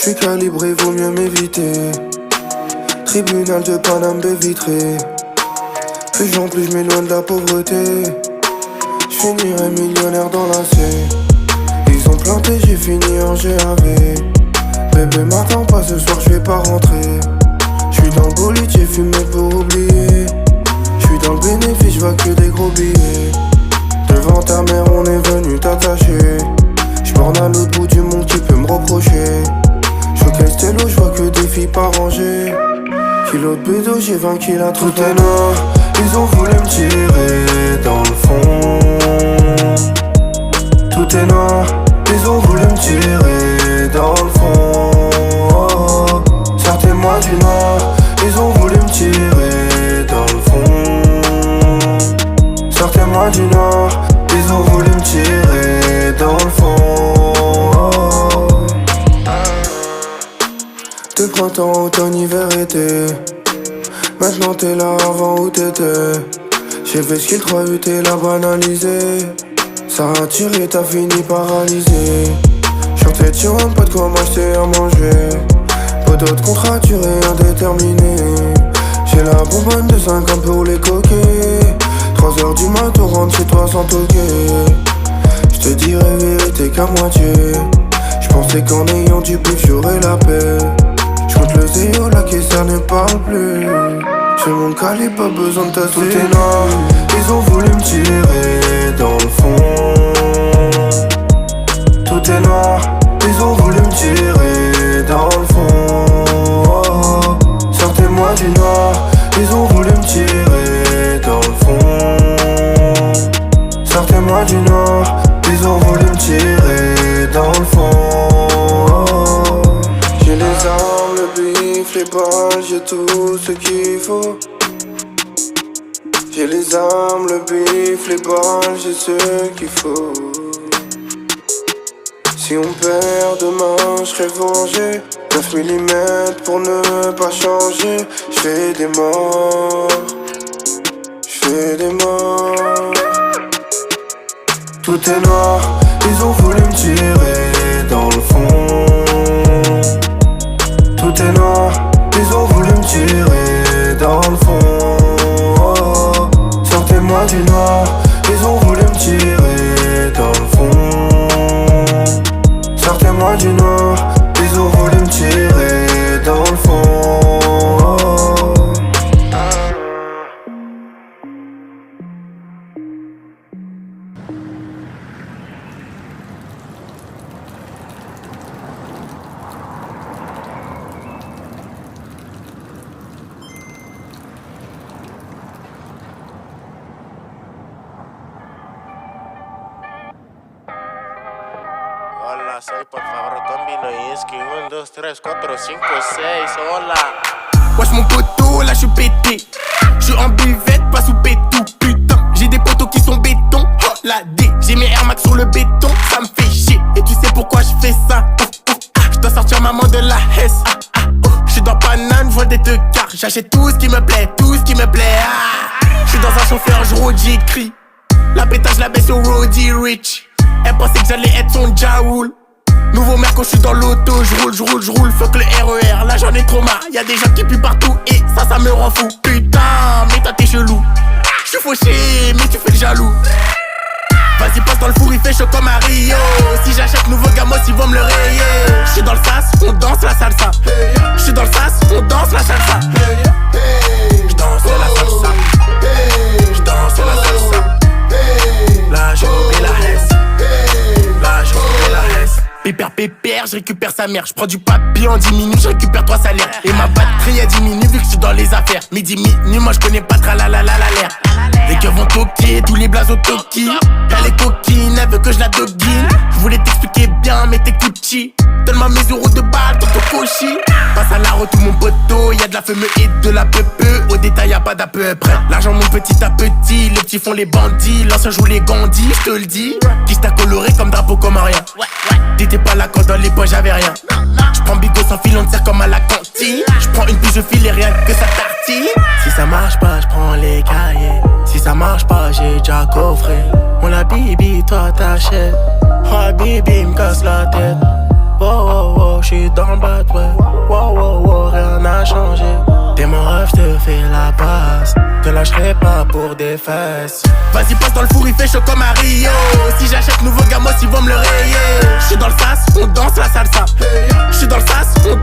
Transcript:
J'suis calibré, vaut mieux m'éviter. Tribunal de Paname baie vitrée. Plus plus j'm'éloigne de la pauvreté. J'finirai millionnaire dans la C. Ils ont planté, j'ai fini en GAV. Bébé m'attends pas ce soir, j'vais pas rentrer. J'suis dans le bolide, j'ai fumé pour oublier. J'suis dans le bénéfice, j'vois que des gros billets. Devant ta mère, on est venu t'attacher. J'borne à l'autre bout du monde qui peut me reprocher. J'focus stylo, j'vois que des filles pas rangées. Kilo de bédo, j'ai 20 kilos, tout est noir. Ils ont voulu me tirer dans le fond. Tout est noir. Ils ont voulu me tirer dans le fond. Oh, sortez-moi du noir. Ils ont voulu me tirer dans le fond. Sortez-moi du noir. Ils ont voulu me tirer dans le fond. Oh. De printemps, automne, hiver, été. Maintenant t'es là, avant où t'étais. J'ai fait ce qu'il 3-8 et l'a banalisé. Ça a tiré, t'as fini paralysé. Sur tes tunes, pas de quoi m'acheter à manger. Pas d'autres contrats durés indéterminés. J'ai la bonbonne de 50 pour les coquets. 3h du mat, on rentre chez toi sans toquer. J'te dirais vérité qu'à moitié. J'pensais qu'en ayant du pif j'aurais la paix. J'compte le zéro, la caisse ça ne parle plus. J'ai mon calibre, pas besoin de tasser. Tout est noir, ils ont voulu me tirer dans le fond. Tout est noir, ils ont voulu me tirer dans le fond. Oh, sortez-moi du noir, ils ont voulu me tirer dans le fond. Sortez-moi du noir, ils ont voulu me tirer dans le fond. Oh, j'ai les armes, le bif, les balles, j'ai tout ce qu'il faut. J'ai les armes, le bif, les balles, j'ai ce qu'il faut. Si on perd demain, j'serai vengé. 9 mm pour ne pas changer. J'fais des morts, j'fais des morts. Tout est noir, ils ont voulu me tirer dans le fond. Tout est noir, ils ont voulu me tirer dans le fond. Oh, sortez-moi du noir, ils ont voulu me tirer dans le fond. Sortez-moi du noir, ils ont voulu me tirer dans le fond. Oh. Hola, soy por favor Tombino Inski. 1, 2, 3, 4, 5, 6. Hola. Wesh mon poteau, là j'suis pété. J'suis en buvette, pas sous pétou. Putain, j'ai des poteaux qui sont béton. Oh la D, j'ai mes Air Max sur le béton. Ça me fait chier, et tu sais pourquoi j'fais ça. J'dois sortir maman de la Hesse. J'suis dans Paname, j'vois des deux cars. J'achète tout ce qui me plaît, tout ce qui me plaît. J'suis dans un chauffeur, j'rôde, j'écris. La pétage, la baisse au Roddy Rich. Elle pensait que j'allais être son Jaoul. Nouveau mec quand j'suis dans l'auto, j'roule, fuck le RER, là j'en ai trop marre. Y'a des gens qui puent partout et ça me rend fou. Putain, mais toi t'es chelou. J'suis fauché, mais tu fais le jaloux. Vas-y passe dans le four, il fait chaud comme à Rio. Si j'achète nouveau gamos, ils vont me le rayer. J'suis dans le sas, on danse la salsa. J'suis dans le sas, on danse la salsa. J'danse la salsa. J'danse la salsa. Là j'ai coupé la Hesse. Là j'ai coupé la Hesse. Pépère, je récupère sa mère. Je prends du papier en 10 minutes, je récupère 3 salaires. Et ma batterie a diminué vu que je suis dans les affaires. Midi, moi je connais pas tralala l'air. Les keufs vont toquer, tous les blazes au toki. Elle est coquine, elle veut que je la doguine. Je voulais t'expliquer bien, mais t'écoutes chi. Donne-moi mes euros de balle, ton cochi. Passe à la route, tout mon poteau. Y'a de la fumée et de la peu. Au détail, y'a pas d'à peu près. L'argent monte petit à petit, les petits font les bandits. L'ancien joue les gandis, je te le dis. Qui t'a coloré comme drapeau comorien. T'étais pas là quand dans les poches j'avais rien. J'prends bigot sans fil, on te sert comme à la cantine. J'prends une puce, je file et rien que ça tartine. Si ça marche pas, j'prends les cahiers. Si ça marche pas, j'ai déjà coffré. On la bibi, toi t'achètes. Oh bibi, me casse la tête. wow, wow, j'suis dans le bad, ouais. Wow, wow, wow, rien n'a changé. T'es mon rêve, j'te fais la passe. Te lâcherai pas pour des fesses. Vas-y, passe dans le four, il fait chaud comme à Rio. Si j'achète nouveau gamos, ils vont me le rayer. J'suis dans le sas, on danse la salsa. J'suis dans le sas, on danse.